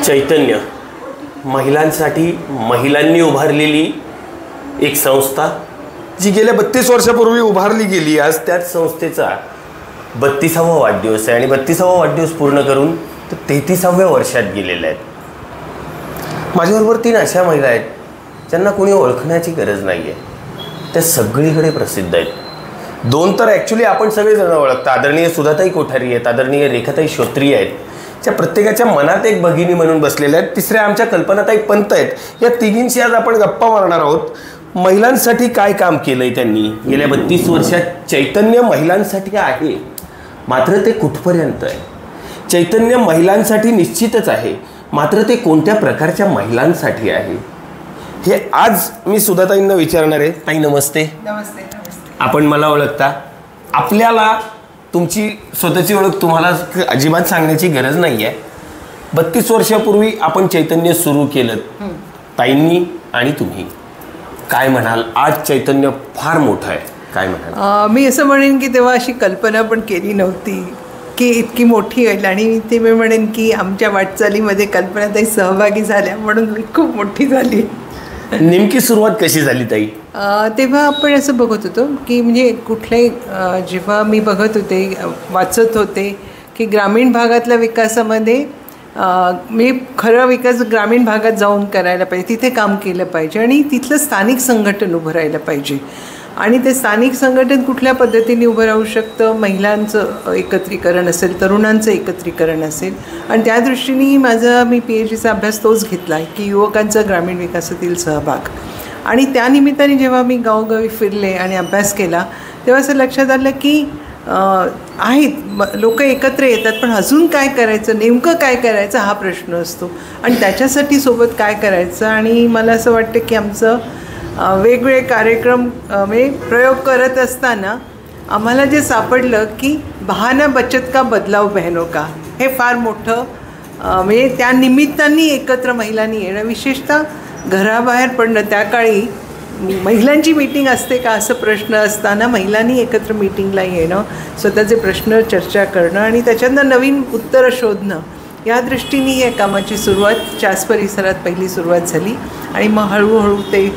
चैतन्य महिलांसाठी महिलांनी उभारलेली एक संस्था जी गेल्या 32 वर्षापूर्वी उभारली गेली. आज त्याच संस्थेचा 32वा वाढदिवस आहे आणि 32वा वाढदिवस पूर्ण करून तो 33व्या वर्षात गेलेला आहे. माझ्याबरोबर 3 अशा महिला आहेत ज्यांना कोणी ओळखण्याची गरज नाही आहे. त्या सगळीकडे प्रसिद्ध आहेत. 2 तर ॲक्च्युली आपण सगळेजण ओळखतो. आदरणीय सुधाताई कोठारी आहेत, आदरणीय रेखाताई श्रोत्री आहेत, त्या प्रत्येकाच्या मनात एक भगिनी म्हणून बसलेल्या आहेत. तिसऱ्या आमच्या कल्पनाताई पंत आहेत. या तिघींशी आज आपण गप्पा मारणार आहोत. महिलांसाठी काय काम केलंय त्यांनी गेल्या 32 वर्षात. चैतन्य महिलांसाठी आहे, मात्र ते कुठपर्यंत आहे? चैतन्य महिलांसाठी निश्चितच आहे, मात्र ते कोणत्या प्रकारच्या महिलांसाठी आहे हे आज मी सुधाताईंना विचारणार आहे. ताई नमस्ते. नमस्ते. आपण मला ओळखता. आपल्याला तुमची स्वतःची ओळख तुम्हाला अजिबात सांगण्याची गरज नाही आहे. 32 वर्षापूर्वी आपण चैतन्य सुरू केलं, ताईंनी आणि तुम्ही. काय म्हणाल? आज चैतन्य फार मोठं आहे, काय म्हणाल? मी असं म्हणेन की तेव्हा अशी कल्पना पण केली नव्हती की इतकी मोठी होईल. आणि ते मी म्हणेन की आमच्या वाटचालीमध्ये कल्पनाताई सहभागी झाल्या म्हणून खूप मोठी झाली. नेमकी सुरुवात कशी झाली ताई? तेव्हा आपण असं बघत होतो की म्हणजे कुठल्याही जेव्हा मी बघत होते, वाचत होते की ग्रामीण भागातल्या विकासामध्ये मी खरं विकास ग्रामीण भागात जाऊन करायला पाहिजे, तिथे काम केलं पाहिजे आणि तिथलं स्थानिक संघटन उभं राहिलं पाहिजे. आणि ते स्थानिक संघटन कुठल्या पद्धतीने उभं राहू शकतं? महिलांचं एकत्रीकरण असेल, तरुणांचं एकत्रीकरण असेल. आणि त्या दृष्टीने मी PhDचा अभ्यास तोच घेतला आहे की युवकांचा ग्रामीण विकासातील सहभाग. आणि त्यानिमित्ताने जेव्हा मी गावोगावी फिरले आणि अभ्यास केला तेव्हा असं लक्षात आलं की आहेत लोक एकत्र येतात, पण अजून काय करायचं, नेमकं काय करायचं हा प्रश्न असतो. आणि त्याच्यासाठी सोबत काय करायचं. आणि मला असं वाटतं की आमचं वेगवेगळे कार्यक्रम प्रयोग करत असताना आम्हाला जे सापडलं की बहाना बचत का बदलाव बहनों का, हे फार मोठं म्हणजे त्या निमित्ताने एकत्र महिलांनी येणं, विशेषतः घराबाहेर पडणं. त्या काळी महिलांची मीटिंग असते का असं प्रश्न असताना महिलांनी एकत्र मीटिंगला येणं, स्वतःचे प्रश्न चर्चा करणं आणि त्याच्यातनं नवीन उत्तरं शोधणं, या दृष्टीने या कामाची सुरुवात चास परिसरात पहिली सुरुवात झाली. आणि मग हळूहळू ते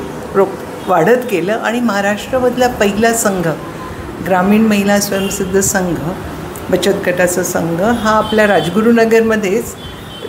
वाढत गेलं. आणि महाराष्ट्रामधला पहिला संघ, ग्रामीण महिला स्वयंसिद्ध संघ, बचत गटाचा संघ, हा आपल्या राजगुरुनगरमध्येच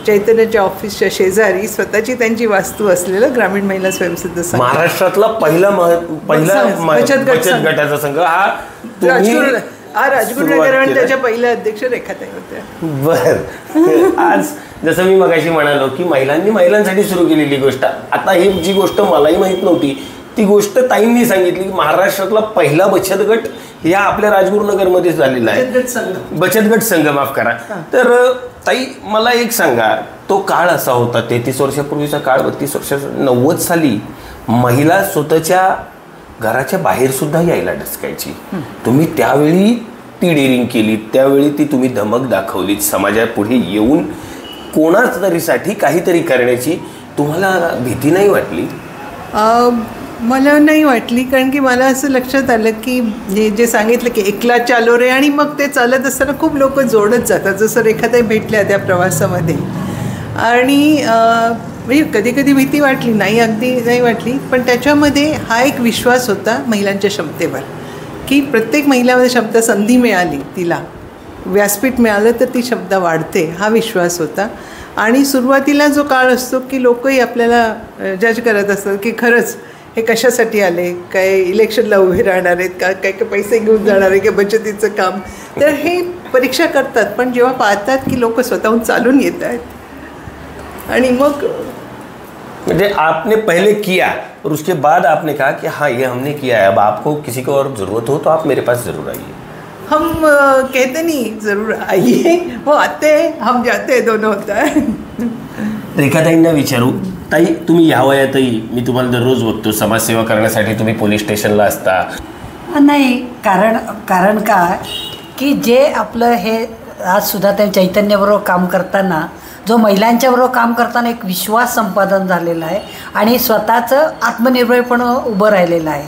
चैतन्याच्या ऑफिसच्या शेजारी स्वतःची त्यांची वास्तू असलेलं ग्रामीण महिला स्वयंसिद्ध संघ, महाराष्ट्रातला पहिला बचत गटाचा संघ हा राजगुरुनगर. आणि त्याच्या पहिल्या अध्यक्ष रेखाताई होत्या. बर. आज जसं मी मगाशी म्हणालो की महिलांसाठी सुरू केलेली गोष्ट, आता ही जी गोष्ट मलाही माहीत नव्हती ती गोष्ट ताईंनी सांगितली की महाराष्ट्रातला पहिला बचत गट या आपल्या राजगुरुनगरमध्ये झालेला आहे. बचत गट संघ, माफ करा. तर ताई मला एक सांगा, तो काळ असा होता 33 वर्षापूर्वीचा काळ, 32 वर्ष 90 साली महिला स्वतःच्या घराच्या बाहेर सुद्धा यायला डसकायची. तुम्ही त्यावेळी ती डेअरिंग केली, त्यावेळी ती तुम्ही धमक दाखवलीत समाजापुढे येऊन कोणाच तरीसाठी काहीतरी करण्याची. तुम्हाला भीती नाही वाटली? मला नाही वाटली, कारण की मला असं लक्षात आलं की जे सांगितलं की एकला चालो रे, आणि मग ते चालत असताना खूप लोक जोडत जातात, जसं रेखाताई भेटल्या त्या प्रवासामध्ये. आणि म्हणजे कधी कधी भीती वाटली, नाही अगदी नाही वाटली, पण त्याच्यामध्ये हा एक विश्वास होता महिलांच्या क्षमतेवर की प्रत्येक महिलामध्ये क्षमता, संधी मिळाली, तिला व्यासपीठ मिळालं तर ती क्षमता वाढते, हा विश्वास होता. आणि सुरुवातीला जो काळ असतो की लोकही आपल्याला जज करत असतात की खरंच हे कशासाठी आले, काय इलेक्शनला उभे राहणार आहेत का, काय काय पैसे घेऊन जाणार आहे का बचतीचं काम, तर हे परीक्षा करतात. पण जेव्हा पाहतात की लोक स्वतःहून चालून येत आहेत आणि मग म्हणजे आपने पहले किया और उसके बाद आपने कहा कि हाँ ये हमने किया है, अब आपको किसी को और ज़रूरत हो तो आप मेरे पास ज़रूर आइए. हम कहते नहीं ज़रूर आइए, वो आते हैं, हम जाते हैं, दोनों होता है. रेखाताईंना विचारू. ताई, तुम्ही ह्या वयातही मी तुम्हाला दररोज बघतो समाजसेवा करण्यासाठी तुम्ही पोलीस स्टेशनला असता. नाही, कारण काय की जे आपलं हे आज सुद्धा त्या चैतन्याबरोबर काम करताना, जो महिलांच्याबरोबर काम करताना एक विश्वास संपादन झालेला आहे आणि स्वतःचं आत्मनिर्भरपणं उभं राहिलेलं आहे.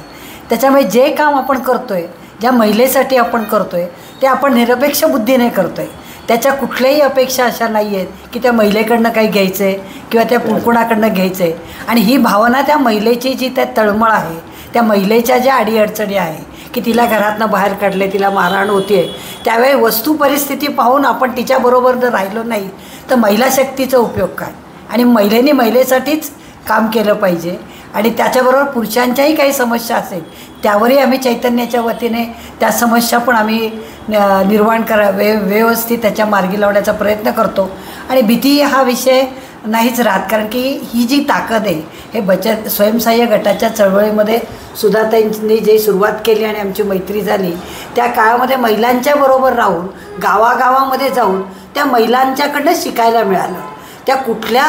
त्याच्यामुळे जे काम आपण करतो आहे, ज्या महिलेसाठी आपण करतो आहे, ते आपण निरपेक्ष बुद्धीने करतो आहे. त्याच्या कुठल्याही अपेक्षा अशा नाही आहेत की त्या महिलेकडनं काही घ्यायचं आहे किंवा त्या कुणाकडनं घ्यायचं आहे. आणि ही भावना त्या महिलेची जी त्या तळमळ आहे, त्या महिलेच्या ज्या अडीअडचणी आहे की तिला घरातनं बाहेर काढले, तिला मारहाण होते, त्यावेळी वस्तू परिस्थिती पाहून आपण तिच्याबरोबर जर राहिलो नाही तर महिला शक्तीचा उपयोग काय. आणि महिलेने महिलेसाठीच काम केलं पाहिजे. आणि त्याच्याबरोबर पुरुषांच्याही काही समस्या असेल त्यावरही आम्ही चैतन्याच्या वतीने त्या समस्या पण आम्ही निर्माण व्यवस्थित त्याच्या मार्गी लावण्याचा प्रयत्न करतो. आणि भीती हा विषय नाहीच राहत, कारण की ही जी ताकद आहे हे बचत स्वयंसहाय्य गटाच्या चळवळीमध्ये सुधाताईंनी जे सुरुवात केली आणि आमची मैत्री झाली त्या काळामध्ये महिलांच्या बरोबर राहून गावागावामध्ये जाऊन त्या महिलांच्याकडनं शिकायला मिळालं. त्या कुठल्या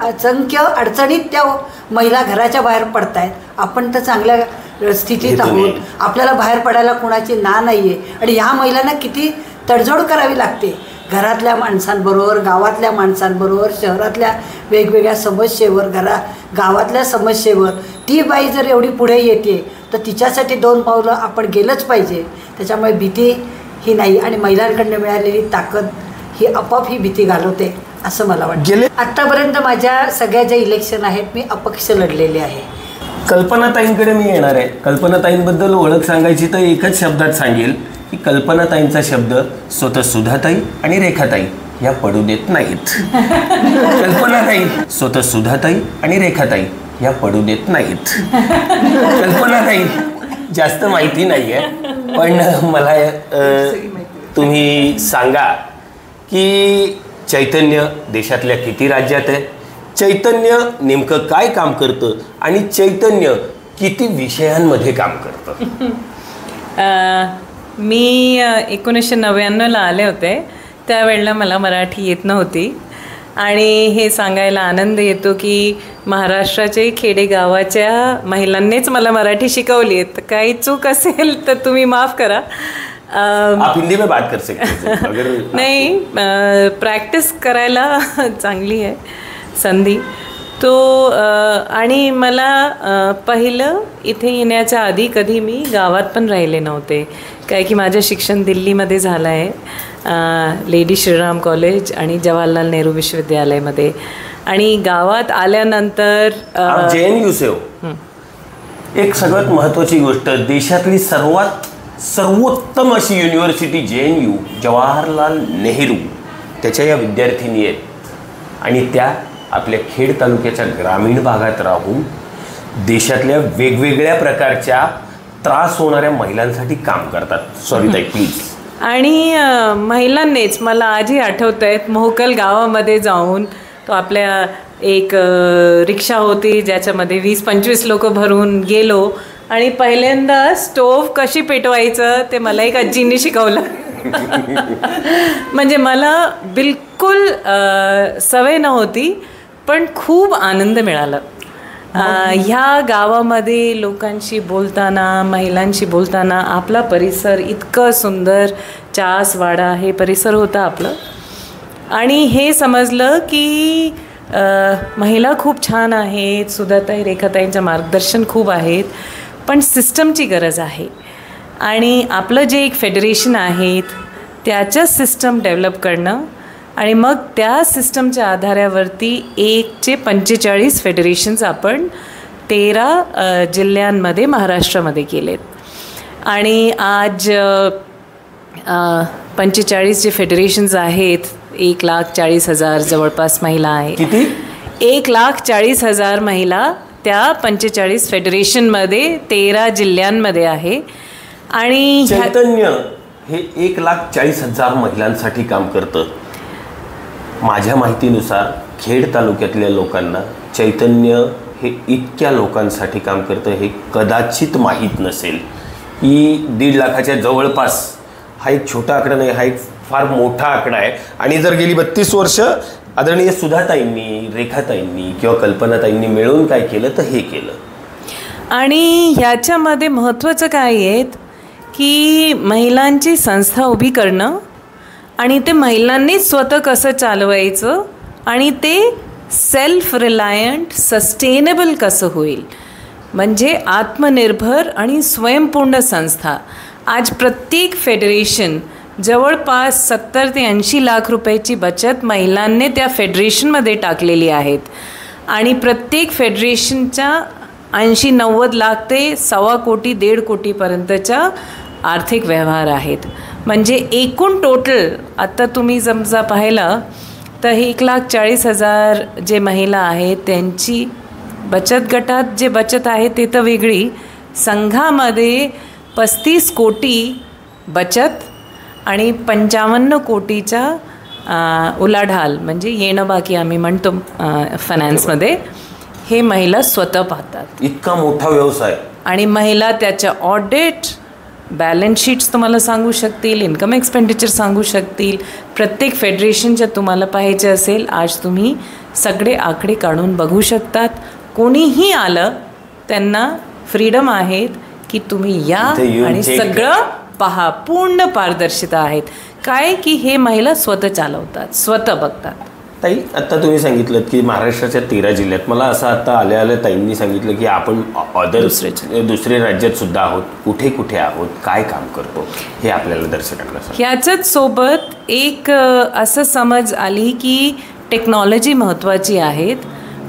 असंख्य अडचणीत त्या महिला घराच्या बाहेर पडत आहेत. आपण तर चांगल्या स्थितीत आहोत, आपल्याला बाहेर पडायला कुणाची ना नाही आहे. आणि ह्या महिलांना किती तडजोड करावी लागते घरातल्या माणसांबरोबर, गावातल्या माणसांबरोबर, शहरातल्या वेगवेगळ्या समस्येवर, गावातल्या समस्येवर. ती बाई जर एवढी पुढे येते तर तिच्यासाठी 2 पावलं आपण गेलंच पाहिजे. त्याच्यामुळे भीती ही नाही. आणि महिलांकडनं मिळालेली ताकद ही आपोआप ही भीती घालवते असं मला वाटतं. आत्तापर्यंत माझ्या सगळ्या ज्या इलेक्शन आहेत मी अपक्ष लढलेले आहे. कल्पनाताईंकडे मी येणार आहे. कल्पनाताईंबद्दल ओळख सांगायची तर एकच शब्दात सांगेल की कल्पनाताईंचा शब्द स्वतः सुधाताई आणि रेखाताई या पडू देत नाहीत. कल्पनाताई स्वतः सुधाताई आणि रेखाताई या पडू देत नाहीत. कल्पनाताई जास्त माहिती नाही आहे, पण मला तुम्ही सांगा की चैतन्य देशातल्या किती राज्यात आहे, चैतन्य नेमकं काय काम करतं आणि चैतन्य किती विषयांमध्ये काम करतं. मी 1999ला आले होते. त्यावेळेला मला मराठी येत नव्हती आणि हे सांगायला आनंद येतो की महाराष्ट्राच्या खेडेगावाच्या महिलांनीच मला मराठी शिकवली आहे. तर काही चूक असेल तर तुम्ही माफ करा. आप हिंदी में बात कर सकते हैं अगर नाही, प्रॅक्टिस करायला चांगली आहे संधी तो. आणि मला पहिलं इथे येण्याच्या आधी कधी मी गावात पण राहिले नव्हते, काय की माझं शिक्षण दिल्लीमध्ये झालं आहे, लेडी श्रीराम कॉलेज आणि जवाहरलाल नेहरू विश्वविद्यालयामध्ये. आणि गावात आल्यानंतर JNU से हो. एक सगळ्यात महत्त्वाची गोष्ट, देशातली सर्वोत्तम अशी युनिव्हर्सिटी JNU जवाहरलाल नेहरू त्याच्या या विद्यार्थिनी आहेत. आणि त्या आपल्या खेड तालुक्याच्या ग्रामीण भागात राहून देशातल्या वेगवेगळ्या प्रकारच्या त्रास होणाऱ्या महिलांसाठी काम करतात. सॉरी ताई प्लीज. आणि महिलांनीच मला आजही आठवत आहेत, मोहकल गावामध्ये जाऊन तो आपल्या एक रिक्षा होती ज्याच्यामध्ये 20-25 लोक भरून गेलो आणि पहिल्यांदा स्टोव्ह कशी पेटवायचं ते मला एक आजींनी शिकवलं. म्हणजे मला बिलकुल सवय नव्हती, पण खूप आनंद मिळाला. ह्या गावामध्ये लोकांशी बोलताना, महिलांशी बोलताना आपला परिसर इतकं सुंदर, चासवाडा हे परिसर होता आपलं. आणि हे समजलं की महिला खूप छान आहेत, सुधाताई रेखाताईंचं मार्गदर्शन खूप आहेत, पण सिस्टमची गरज आहे. आणि आपलं जे एक फेडरेशन आहेत त्याचं सिस्टम डेव्हलप करणं आणि मग त्या सिस्टमच्या आधारावरती 1चे 45 फेडरेशन्स आपण 13 जिल्ह्यांमध्ये महाराष्ट्रामध्ये केलेत. आणि आज 45 जे फेडरेशन्स आहेत, 1,40,000 जवळपास महिला आहेत. किती? 1,40,000 महिला त्या 45 फेडरेशनमध्ये 13 जिल्ह्यांमध्ये आहे. आणि चैतन्य हे 1,40,000 महिलांसाठी काम करतं. माझ्या माहितीनुसार खेड तालुक्यातल्या लोकांना चैतन्य हे इतक्या लोकांसाठी काम करतं हे कदाचित माहीत नसेल. ही 1.5 लाखाच्या जवळपास हा एक छोटा आकडा नाही, हा एक फार मोठा आकडा आहे. आणि जर गेली 32 वर्ष आदरणीय सुधाताईंनी, रेखाताईंनी किंवा कल्पनाताईंनी मिळून काय केलं तर हे केलं. आणि ह्याच्यामध्ये महत्त्वाचं काय आहे की महिलांची संस्था उभी करणं आणि ते महिलांनीच स्वतः कसं चालवायचं आणि ते सेल्फ रिलायंट, सस्टेनेबल कसं होईल, म्हणजे आत्मनिर्भर आणि स्वयंपूर्ण संस्था. आज प्रत्येक फेडरेशन जवळपास 70 ते 80 लाख रुपयाची बचत महिलांनी त्या फेडरेशनमध्ये टाकलेली आहेत. आणि प्रत्येक फेडरेशनच्या 80-90 लाख ते 1.25 कोटी 1.5 कोटीपर्यंतच्या आर्थिक व्यवहार आहेत. म्हणजे एकूण टोटल आता तुम्ही समजा पाहिलं तर 1,40,000 जे महिला आहेत त्यांची बचत गटात जे बचत आहे ते तर वेगळी, संघामध्ये 35 कोटी बचत आणि 55 कोटीचा उलाढाल म्हणजे येणं बाकी आम्ही म्हणतो फायनान्समध्ये, हे महिला स्वतः पाहतात. इतका मोठा व्यवसाय. आणि महिला त्याच्या ऑडिट, बॅलन्स शीट्स तुम्हाला सांगू शकतील, इन्कम एक्सपेंडिचर सांगू शकतील. प्रत्येक फेडरेशनच्या तुम्हाला पाहायचे असेल आज तुम्ही सगळे आकडे काढून बघू शकतात. कोणीही आलं त्यांना फ्रीडम आहेत की तुम्ही या आणि सगळं पहा. पूर्ण पारदर्शिता आहेत. काय की हे महिला स्वतः चालवतात, स्वतः बघतात. ताई, आता तुम्ही सांगितलं की महाराष्ट्राच्या 13 जिल्ह्यात, मला असं आता आल्या ताईंनी सांगितलं की आपण दुसरे राज्यात सुद्धा आहोत. कुठे कुठे आहोत, काय काम करतो हे आपल्याला दर्शकांना सांगा. ह्याच्याच सोबत एक असं समज आली की टेक्नॉलॉजी महत्त्वाची आहेत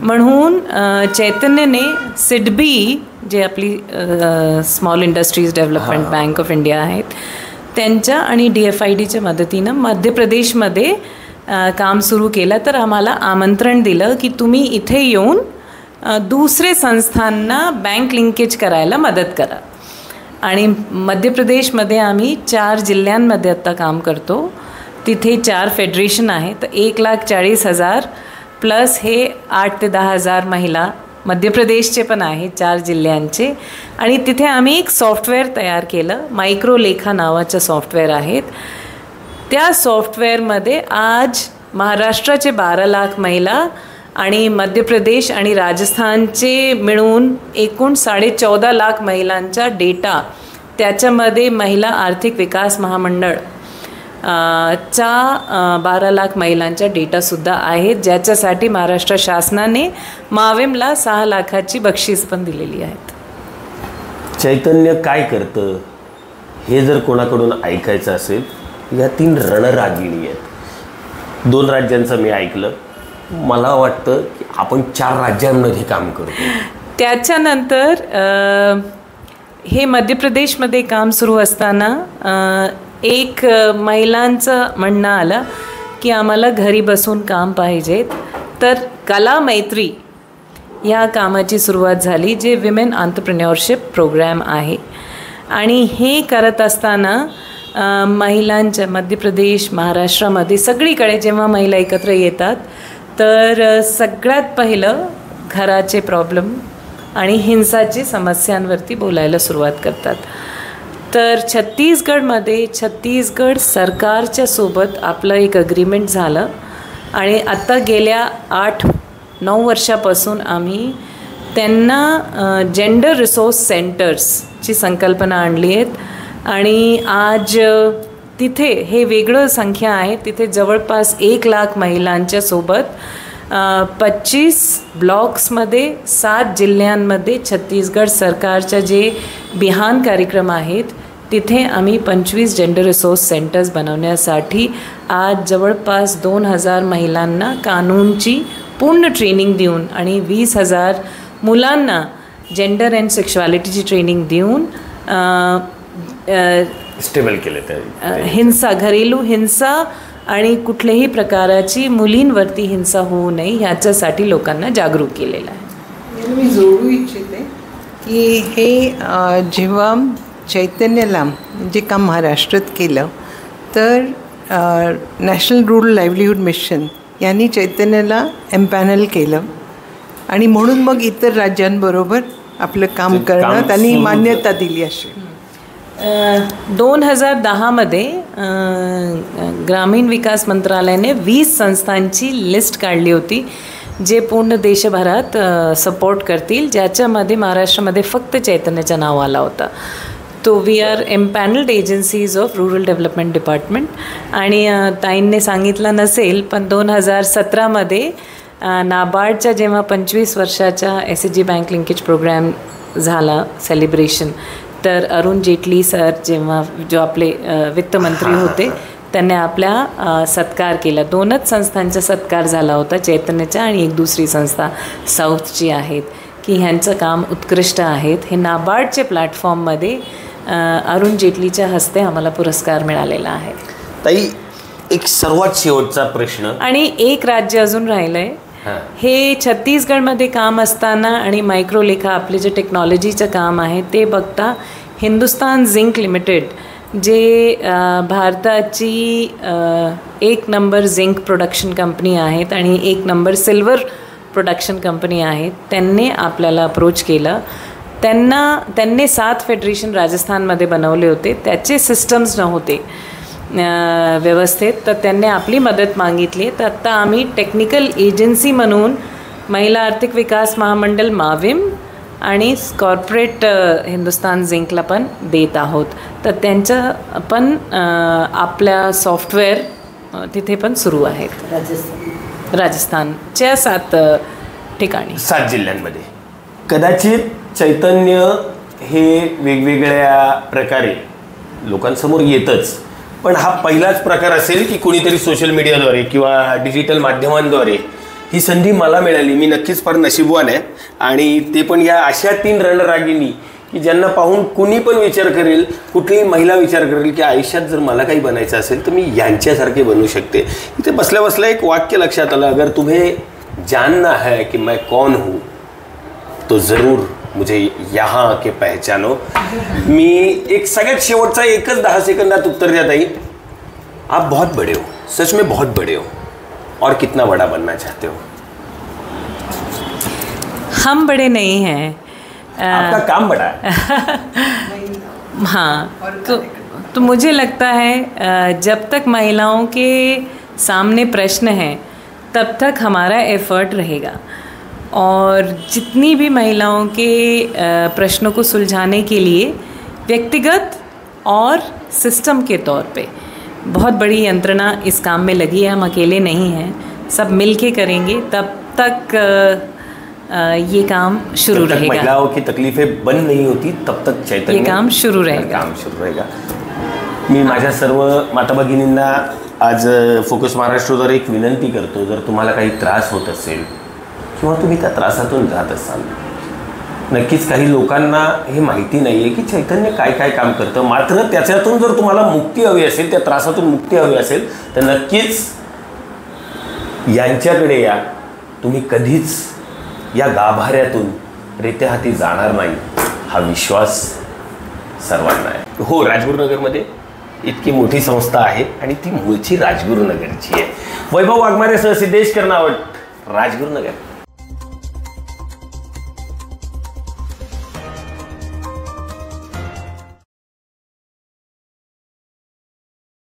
म्हणून चैतन्यने सिडबी जे आपली small industries development bank of India आहेत त्यांच्या आणि DFIDच्या मदतीनं मध्य प्रदेशमध्ये काम सुरू केलं. तर आम्हाला आमंत्रण दिलं की तुम्ही इथे येऊन दुसरे संस्थांना बँक लिंकेज करायला मदत करा. आणि मध्य प्रदेशमध्ये आम्ही 4 जिल्ह्यांमध्ये आत्ता काम करतो. तिथे 4 फेडरेशन आहेत. तर 1,40,000 प्लस हे 8 ते 10,000 महिला मध्य प्रदेशचे पण आहेत 4 जिल्ह्यांचे. आणि तिथे आम्ही एक सॉफ्टवेअर तयार केलं, मायक्रोलेखा नावाचं सॉफ्टवेअर आहेत. त्या सॉफ्टवेअरमध्ये आज महाराष्ट्राचे 12 लाख महिला आणि मध्य प्रदेश आणि राजस्थानचे मिळून एकूण 14.5 लाख महिलांचा डेटा, त्याच्यामध्ये महिला आर्थिक विकास महामंडळ चा 12 लाख महिलांचा डेटासुद्धा आहेत, ज्याच्यासाठी महाराष्ट्र शासनाने मावेमला 6 लाखाची बक्षीस पण दिलेली आहेत. चैतन्य काय करतं हे जर कोणाकडून ऐकायचं असेल, या 3 रणरागिणी आहेत. 2 राज्यांचं मी ऐकलं. मला वाटतं की आपण 4 राज्यांमध्ये काम करतो. त्याच्यानंतर हे मध्य प्रदेशमध्ये काम सुरू असताना एक महिलांचं म्हणणं आलं की आम्हाला घरी बसून काम पाहिजेत. तर कला मैत्री ह्या कामाची सुरुवात झाली, जे विमेन एंटरप्रेन्योरशिप प्रोग्राम आहे. आणि हे करत असताना महिलांच्या मध्य प्रदेश, महाराष्ट्रामध्ये सगळीकडे जेव्हा महिला एकत्र येतात तर सगळ्यात पहिलं घराचे प्रॉब्लेम आणि हिंसाची समस्यांवरती बोलायला सुरुवात करतात. तर छत्तीसगडमध्ये छत्तीसगड सरकारच्या सोबत आपलं एक अग्रीमेंट झालं आणि आत्ता गेल्या 8-9 वर्षापासून आम्ही त्यांना जेंडर रिसोर्स सेंटर्सची संकल्पना आणली आहेत. आणि आज तिथे हे वेगळं संख्या आहे. तिथे जवळपास 1 लाख महिलांच्या सोबत 25 ब्लॉक्समध्ये 7 जिल्ह्यांमध्ये छत्तीसगड सरकारच्या जे बिहान कार्यक्रम आहेत तिथे आम्ही 25 जेंडर रिसोर्स सेंटर्स बनवण्यासाठी आज जवळपास 2,000 महिलांना कानूनची पूर्ण ट्रेनिंग देऊन आणि 20,000 मुलांना जेंडर अँड सेक्शुअलिटीची ट्रेनिंग देऊन स्टेबल केले. हिंसा, घरेलू हिंसा आणि कुठल्याही प्रकाराची मुलींवरती हिंसा होऊ नये ह्याच्यासाठी लोकांना जागरूक केलेलं आहे. मी जोडू इच्छिते की हे जेव्हा चैतन्यला जे काम महाराष्ट्रात केलं तर नॅशनल रूरल लाईव्हलीहूड मिशन यांनी चैतन्याला एम्पॅनल केलं आणि म्हणून मग इतर राज्यांबरोबर आपलं काम करणं त्यांनी मान्यता दिली. अशी 2010मध्ये ग्रामीण विकास मंत्रालयाने 20 संस्थांची लिस्ट काढली होती जे पूर्ण देशभरात सपोर्ट करतील, ज्याच्यामध्ये महाराष्ट्रामध्ये फक्त चैतन्याचं नाव आला होता. तो we are empanelled agencies of rural development department. आणि ताईंने सांगितलं नसेल पण 2017मध्ये नाबार्डच्या जेव्हा 25 वर्षाच्या SHG बँक लिंकेज प्रोग्रॅम झाला सेलिब्रेशन, तर अरुण जेटली सर जेव्हा जो आपले वित्तमंत्री होते त्यांनी आपल्या सत्कार केला. 2च संस्थांचा सत्कार झाला होता, चैतन्याच्या आणि एक दुसरी संस्था साऊथची आहेत, की ह्यांचं काम उत्कृष्ट आहेत. हे नाबार्डचे प्लॅटफॉर्ममध्ये अरुण जेटलीच्या हस्ते आम्हाला पुरस्कार मिळालेला आहे. ताई, एक सर्वात शेवटचा प्रश्न. आणि एक राज्य अजून राहिलं आहे. हे छत्तीसगडमध्ये काम असताना आणि मायक्रोलेखा आपले जे टेक्नॉलॉजीचं काम आहे ते बघता हिंदुस्तान झिंक लिमिटेड जे भारताची 1 नंबर झिंक प्रोडक्शन कंपनी आहेत आणि 1 नंबर सिल्वर प्रोडक्शन कंपनी आहेत, त्यांनी आपल्याला अप्रोच केलं. त्यांनी 7 फेडरेशन राजस्थानमध्ये बनवले होते, त्याचे सिस्टम्स नव्हते व्यवस्थित, तर त्यांनी आपली मदत मागितली. तर आत्ता आम्ही टेक्निकल एजन्सी म्हणून महिला आर्थिक विकास महामंडळ माविम आणि कॉर्पोरेट हिंदुस्तान झिंकला पण देत आहोत. तर त्यांचं पण आपल्या सॉफ्टवेअर तिथे पण सुरू आहेत राजस्थानच्या 7 ठिकाणी, 7 जिल्ह्यांमध्ये. कदाचित चैतन्य हे वेगवेगळ्या प्रकारे लोकांसमोर येतच, पण हा पहिलाच प्रकार असेल की कोणीतरी सोशल मीडियाद्वारे किंवा डिजिटल माध्यमांद्वारे ही संधी मला मिळाली. मी नक्कीच फार नशीबवान आहे. आणि ते पण या अशा 3 रणरागिणी की ज्यांना पाहून कुणी पण विचार करेल, कुठलीही महिला विचार करेल की आयुष्यात जर मला काही बनायचं असेल तर मी यांच्यासारखे बनू शकते. इथे बसल्या बसल्या एक वाक्य लक्षात आलं, अगर तुम्हें जानना है कि मैं कौन हूँ तो ज़रूर मुझे यहाँ आके पहचानो. मी एक सगळ्यात शेवटचा एकच 10 सेकंदात उत्तर द्या ताई. आप बहुत बड़े हो, सच में बहुत बड़े हो, और कितना बड़ा बनना चाहते हो? हम बड़े नहीं हैं, आपका काम बड़ा है. हाँ, तो मुझे लगता है जब तक महिलाओं के सामने प्रश्न हैं तब तक हमारा एफर्ट रहेगा. और जितनी भी महिलाओं के प्रश्नों को सुलझाने के लिए व्यक्तिगत और सिस्टम के तौर पे बहुत बड़ी यंत्रणा इस काम में लगी है. हम अकेले नहीं हैं, सब मिल के करेंगे, तब तक ये काम शुरू रहेगा. महिलाओं की तकलीफें बंद नहीं होती तब तक चैतन्य ये काम शुरू रहेगा. मी माझ्या सर्व माता भगिनींना आज फोकस महाराष्ट्रद्वारे एक विनंती करतो, जर तुम्हाला काही त्रास होत असेल किंवा तुम्ही त्या त्रासातून जात असाल, नक्कीच काही लोकांना हे माहिती नाही आहे की चैतन्य काय काय काम करतं. मात्र त्याच्यातून जर तुम्हाला मुक्ती हवी असेल, त्या त्रासातून मुक्ती हवी असेल, तर नक्कीच यांच्याकडे या. तुम्ही कधीच या गाभाऱ्यातून रित्या हाती जाणार नाही, हा विश्वास सर्वांना आहे. हो, राजगुरुनगरमध्ये इतकी मोठी संस्था आहे आणि ती मूळची राजगुरुनगरची आहे. वैभव वाघमारेसह सिद्धेश कर्नावट, राजगुरुनगर.